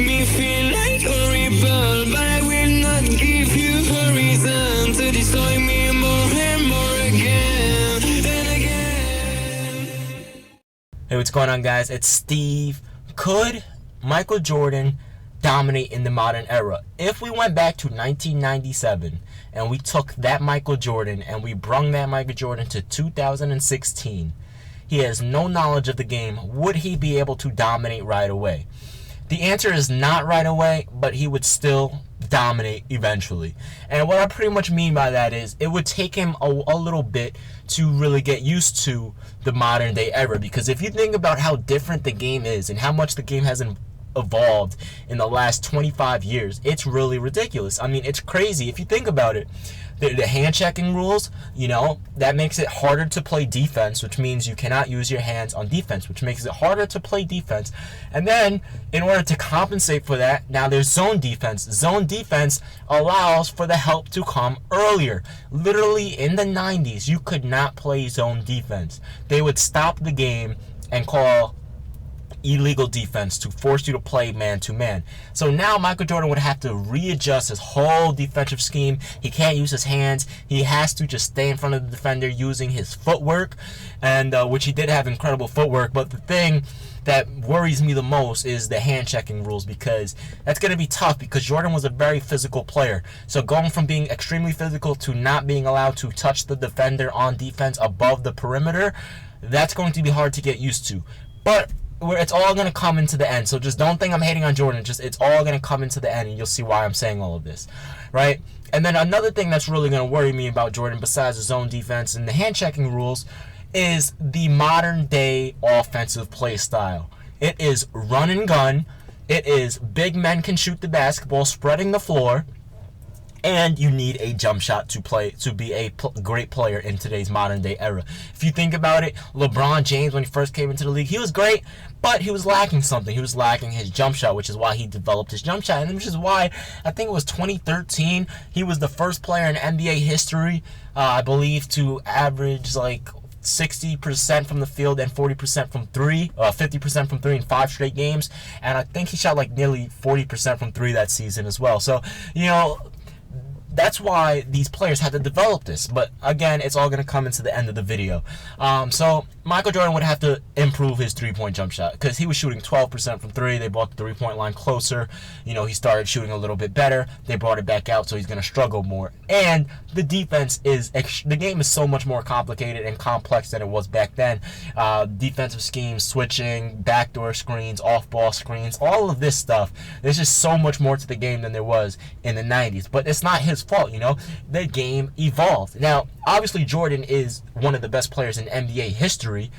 me feel like a rebel, but I will not give you a reason to destroy me more and more again and again. Hey, what's going on, guys? It's Steve. Could Michael Jordan dominate in the modern era? If we went back to 1997 and we took that Michael Jordan and we brung that Michael Jordan to 2016, he has no knowledge of the game. Would he be able to dominate right away? The answer is not right away, but he would still dominate eventually. And what I pretty much mean by that is it would take him a little bit to really get used to the modern day era, because if you think about how different the game is and how much the game has evolved in the last 25 years, it's really ridiculous. I mean, it's crazy if you think about it. The hand checking rules, that makes it harder to play defense, which means you cannot use your hands on defense, which makes it harder to play defense. And then, in order to compensate for that, now there's zone defense. Zone defense allows for the help to come earlier. Literally, in the 90s, you could not play zone defense. They would stop the game and call illegal defense to force you to play man-to-man. So now Michael Jordan would have to readjust his whole defensive scheme. He can't use his hands. He has to just stay in front of the defender using his footwork, and which he did have incredible footwork. But the thing that worries me the most is the hand-checking rules, because that's going to be tough, because Jordan was a very physical player. So going from being extremely physical to not being allowed to touch the defender on defense above the perimeter, that's going to be hard to get used to. But it's all going to come into the end. So just don't think I'm hating on Jordan. It's all going to come into the end, and you'll see why I'm saying all of this, right? And then another thing that's really going to worry me about Jordan, besides the zone defense and the hand-checking rules, is the modern-day offensive play style. It is run and gun. It is big men can shoot the basketball, spreading the floor, and you need a jump shot to be a great player in today's modern day era. If you think about it, LeBron James, when he first came into the league, he was great, but he was lacking something. He was lacking his jump shot, which is why he developed his jump shot, and which is why I think it was 2013 he was the first player in NBA history, I believe, to average like 60% from the field and 40% from three, 50% from three in 5 straight games, and I think he shot like nearly 40% from three that season as well. So that's why these players had to develop this. But again, it's all going to come into the end of the video. So Michael Jordan would have to improve his three-point jump shot, because he was shooting 12% from three. They brought the three-point line closer. He started shooting a little bit better. They brought it back out, so he's going to struggle more. And the defense the game is so much more complicated and complex than it was back then. Defensive schemes, switching, backdoor screens, off-ball screens, all of this stuff. There's just so much more to the game than there was in the 90s. But it's not his fault, the game evolved. Now, obviously Jordan is one of the best players in NBA history,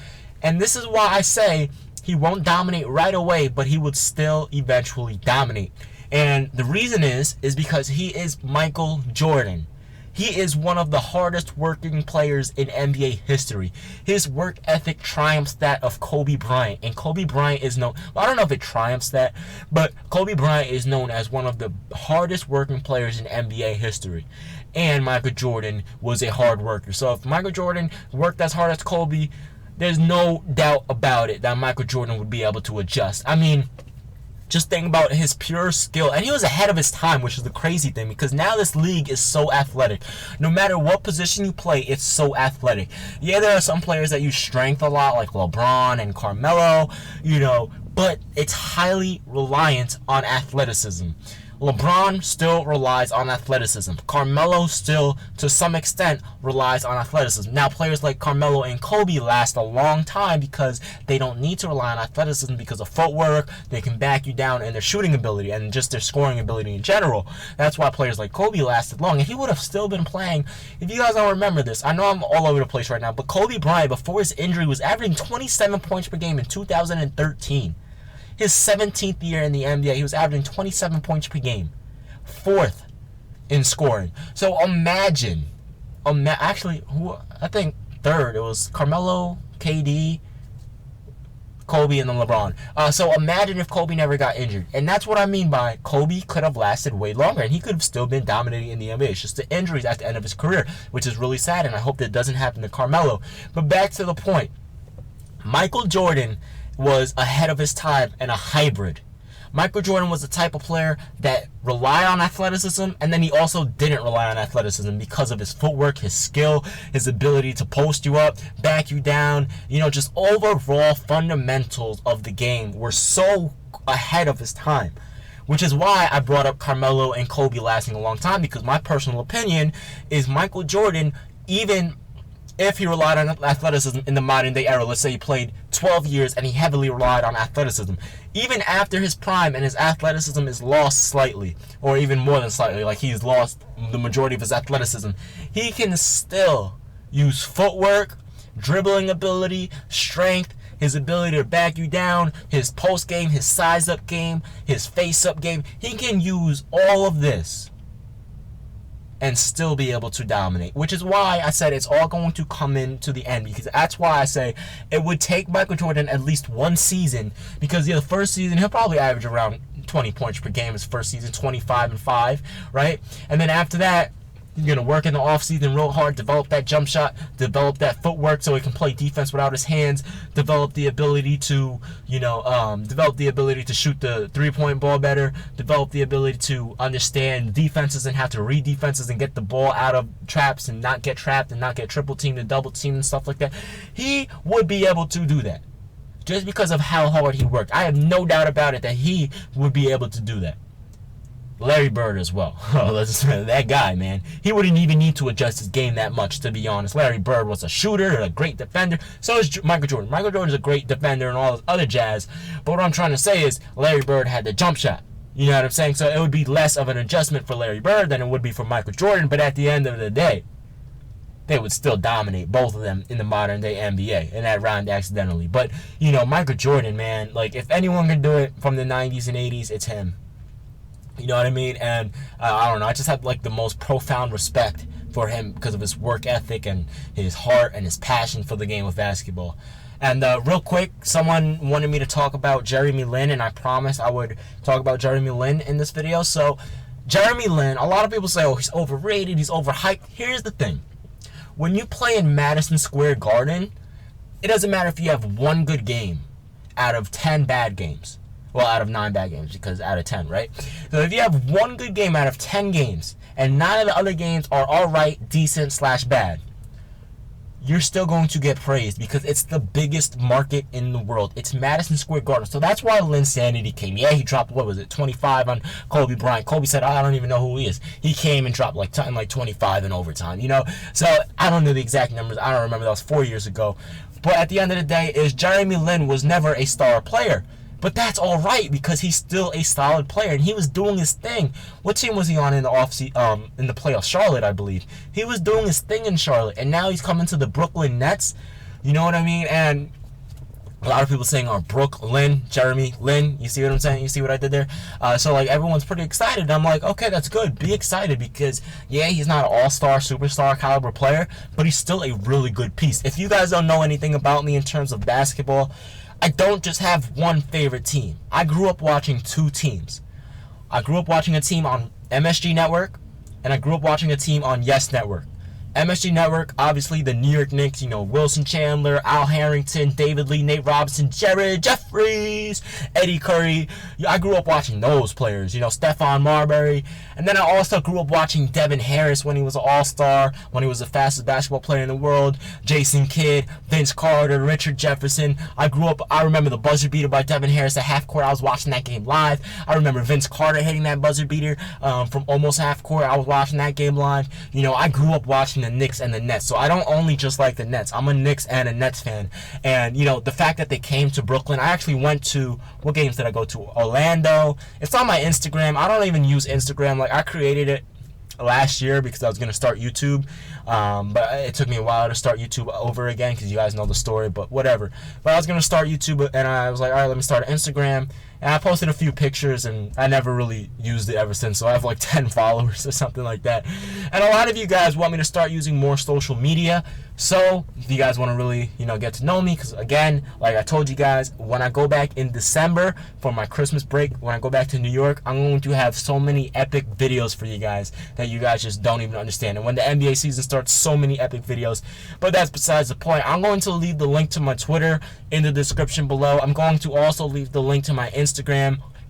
and this is why I say he won't dominate right away, but he would still eventually dominate. And the reason is because he is Michael Jordan. He is one of the hardest working players in NBA history. His work ethic triumphs that of Kobe Bryant. And Kobe Bryant is known, I don't know if it triumphs that, but Kobe Bryant is known as one of the hardest working players in NBA history. And Michael Jordan was a hard worker. So if Michael Jordan worked as hard as Kobe, there's no doubt about it that Michael Jordan would be able to adjust. I mean, just think about his pure skill. And he was ahead of his time, which is the crazy thing, because now this league is so athletic. No matter what position you play, it's so athletic. Yeah, there are some players that use strength a lot, like LeBron and Carmelo, but it's highly reliant on athleticism. LeBron still relies on athleticism. Carmelo still, to some extent, relies on athleticism. Now, players like Carmelo and Kobe last a long time because they don't need to rely on athleticism because of footwork. They can back you down in their shooting ability and just their scoring ability in general. That's why players like Kobe lasted long, and he would have still been playing. If you guys don't remember this, I know I'm all over the place right now, but Kobe Bryant, before his injury, was averaging 27 points per game in 2013. His 17th year in the NBA, he was averaging 27 points per game. 4th in scoring. So imagine, actually, I think 3rd, it was Carmelo, KD, Kobe, and then LeBron. So imagine if Kobe never got injured. And that's what I mean by Kobe could have lasted way longer, and he could have still been dominating in the NBA. It's just the injuries at the end of his career, which is really sad, and I hope that doesn't happen to Carmelo. But back to the point. Michael Jordan was ahead of his time and a hybrid. Michael Jordan was the type of player that relied on athleticism, and then he also didn't rely on athleticism because of his footwork, his skill, his ability to post you up, back you down. Just overall fundamentals of the game were so ahead of his time. Which is why I brought up Carmelo and Kobe lasting a long time, because my personal opinion is Michael Jordan, even if he relied on athleticism in the modern day era, let's say he played 12 years and he heavily relied on athleticism, even after his prime and his athleticism is lost slightly, or even more than slightly, like he's lost the majority of his athleticism, he can still use footwork, dribbling ability, strength, his ability to back you down, his post game, his size up game, his face up game. He can use all of this and still be able to dominate, which is why I said it's all going to come into the end, because that's why I say it would take Michael Jordan at least one season, because the first season he'll probably average around 20 points per game his first season, 25-5, right? And then after that, he's going to work in the offseason real hard, develop that jump shot, develop that footwork so he can play defense without his hands, develop the ability to, shoot the three-point ball better, develop the ability to understand defenses and how to read defenses and get the ball out of traps and not get trapped and not get triple teamed and double teamed and stuff like that. He would be able to do that just because of how hard he worked. I have no doubt about it that he would be able to do that. Larry Bird as well. That guy, man. He wouldn't even need to adjust his game that much, to be honest. Larry Bird was a shooter, a great defender. So is Michael Jordan. Michael Jordan is a great defender and all this other jazz. But what I'm trying to say is Larry Bird had the jump shot. You know what I'm saying? So it would be less of an adjustment for Larry Bird than it would be for Michael Jordan. But at the end of the day, they would still dominate, both of them, in the modern day NBA. And that rhymed accidentally. But, Michael Jordan, man, like, if anyone can do it from the 90s and 80s, it's him. You know what I mean? And I don't know, I just have like the most profound respect for him because of his work ethic and his heart and his passion for the game of basketball. And real quick, someone wanted me to talk about Jeremy Lin, and I promised I would talk about Jeremy Lin in this video. So Jeremy Lin, a lot of people say, oh, he's overrated, he's overhyped. Here's the thing. When you play in Madison Square Garden, it doesn't matter if you have one good game out of 10 bad games. Well, out of 9 bad games, because out of 10, right? So if you have one good game out of 10 games, and 9 of the other games are alright, decent / bad, you're still going to get praised, because it's the biggest market in the world. It's Madison Square Garden. So that's why Linsanity came. Yeah, he dropped, 25 on Kobe Bryant. Kobe said, I don't even know who he is. He came and dropped like 25 in overtime, So I don't know the exact numbers. I don't remember. That was 4 years ago. But at the end of the day, Jeremy Lin was never a star player. But that's all right, because he's still a solid player, and he was doing his thing. What team was he on in the in the playoffs? Charlotte, I believe. He was doing his thing in Charlotte, and now he's coming to the Brooklyn Nets. You know what I mean? And a lot of people saying, Brooklyn, Jeremy Lin. You see what I'm saying? You see what I did there? So like everyone's pretty excited. I'm like, okay, that's good. Be excited, because yeah, he's not an all-star, superstar caliber player, but he's still a really good piece. If you guys don't know anything about me in terms of basketball, I don't just have one favorite team. I grew up watching 2 teams. I grew up watching a team on MSG Network, and I grew up watching a team on Yes Network. MSG Network, obviously the New York Knicks, Wilson Chandler, Al Harrington, David Lee, Nate Robinson, Jared Jeffries, Eddie Curry. I grew up watching those players, Stephon Marbury. And then I also grew up watching Devin Harris when he was an all-star, when he was the fastest basketball player in the world, Jason Kidd, Vince Carter, Richard Jefferson. I remember the buzzer beater by Devin Harris at half court. I was watching that game live. I remember Vince Carter hitting that buzzer beater from almost half court. I was watching that game live. I grew up watching the Knicks and the Nets, so I don't only just like the Nets. I'm a Knicks and a Nets fan, and the fact that they came to Brooklyn, I actually went to, what games did I go to? Orlando. It's on my Instagram. I don't even use Instagram. Like, I created it last year because I was going to start YouTube, but it took me a while to start YouTube over again, because you guys know the story, but whatever. But I was going to start YouTube, and I was like, alright, let me start Instagram. And I posted a few pictures, and I never really used it ever since. So I have like 10 followers or something like that. And a lot of you guys want me to start using more social media. So if you guys want to really, get to know me, because again, like I told you guys, when I go back in December for my Christmas break, when I go back to New York, I'm going to have so many epic videos for you guys that you guys just don't even understand. And when the NBA season starts, so many epic videos. But that's besides the point. I'm going to leave the link to my Twitter in the description below. I'm going to also leave the link to my Instagram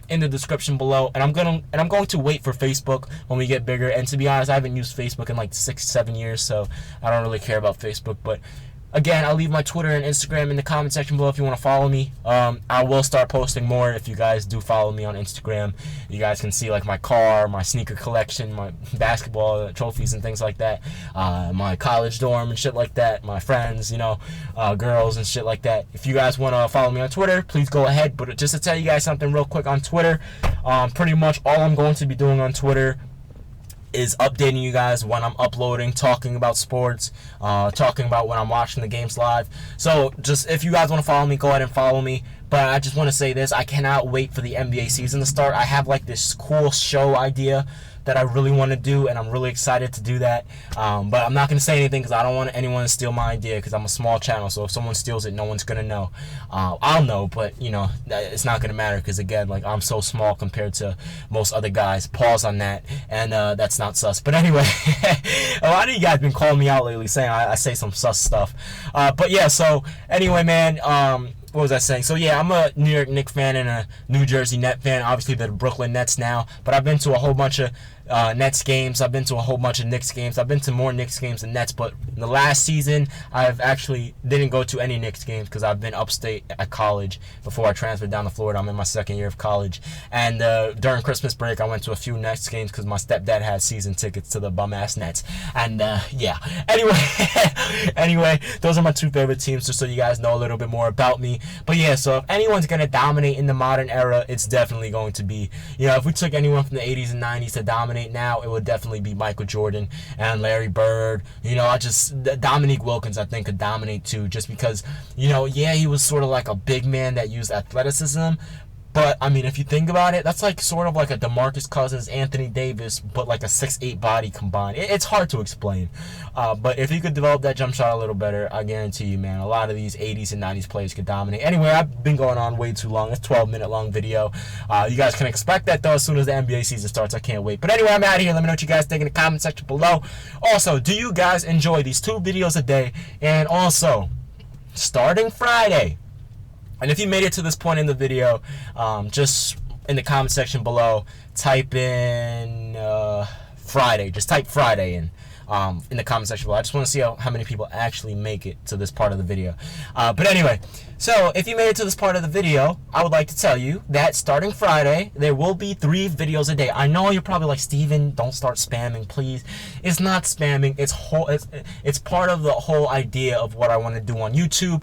in the description below, and I'm going to wait for Facebook when we get bigger. And to be honest, I haven't used Facebook in like 6-7 years, so I don't really care about Facebook. But again, I'll leave my Twitter and Instagram in the comment section below if you want to follow me. I will start posting more if you guys do follow me on Instagram. You guys can see like my car, my sneaker collection, my basketball trophies and things like that, my college dorm and shit like that, my friends, you know, girls and shit like that. If you guys want to follow me on Twitter, please go ahead. But just to tell you guys something real quick on Twitter, pretty much all I'm going to be doing on Twitter is updating you guys when I'm uploading, talking about sports, talking about when I'm watching the games live. So just if you guys want to follow me, go ahead and follow me. But I just want to say this, I cannot wait for the NBA season to start. I have like this cool show idea that I really want to do, and I'm really excited to do that. But I'm not going to say anything because I don't want anyone to steal my idea, because I'm a small channel, so if someone steals it, no one's going to know. I'll know, but, you know, it's not going to matter because, again, like, I'm so small compared to most other guys. Pause on that, and that's not sus. But anyway, a lot of you guys been calling me out lately saying I say some sus stuff. But, yeah, so anyway, man, what was I saying? So, yeah, I'm a New York Knicks fan and a New Jersey Net fan. Obviously, they're the Brooklyn Nets now. But I've been to a whole bunch of Nets games. I've been to a whole bunch of Knicks games. I've been to more Knicks games than Nets. But the last season, I've actually didn't go to any Knicks games because I've been upstate at college before I transferred down to Florida. I'm in my second year of college. And during Christmas break, I went to a few Nets games because my stepdad had season tickets to the bum-ass Nets. And, yeah. Anyway, those are my two favorite teams, just so you guys know a little bit more about me. But yeah, so if anyone's going to dominate in the modern era, it's definitely going to be, you know, if we took anyone from the 80s and 90s to dominate now, it would definitely be Michael Jordan and Larry Bird. You know, Dominique Wilkins, I think, could dominate too, just because, you know, yeah, he was sort of like a big man that used athleticism. But, I mean, if you think about it, that's like sort of like a DeMarcus Cousins, Anthony Davis, but like a 6'8" body combined. It's hard to explain. But if you could develop that jump shot a little better, I guarantee you, man, a lot of these 80s and 90s players could dominate. Anyway, I've been going on way too long. It's a 12-minute long video. You guys can expect that, though, as soon as the NBA season starts. I can't wait. But anyway, I'm out of here. Let me know what you guys think in the comment section below. Also, do you guys enjoy these 2 videos a day? And also, starting Friday, and if you made it to this point in the video, just in the comment section below, type in Friday. Just type Friday in the comment section below. I just want to see how many people actually make it to this part of the video. But anyway, so if you made it to this part of the video, I would like to tell you that starting Friday, there will be 3 videos a day. I know you're probably like, Steven, don't start spamming, please. It's not spamming. It's part of the whole idea of what I want to do on YouTube.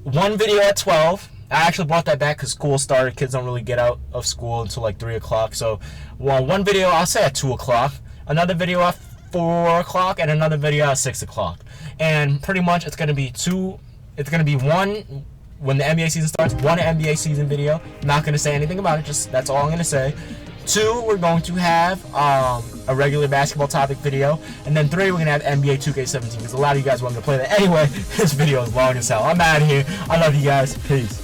1 video at 12. I actually brought that back because school started. Kids don't really get out of school until like 3 o'clock. So, well, 1 video, I'll say at 2 o'clock. Another video at 4 o'clock. And another video at 6 o'clock. And pretty much it's going to be 2. It's going to be 1 when the NBA season starts. 1 NBA season video. I'm not going to say anything about it. Just that's all I'm going to say. 2, we're going to have a regular basketball topic video. And then 3, we're going to have NBA 2K17 because a lot of you guys wanted to play that. Anyway, this video is long as hell. I'm out of here. I love you guys. Peace.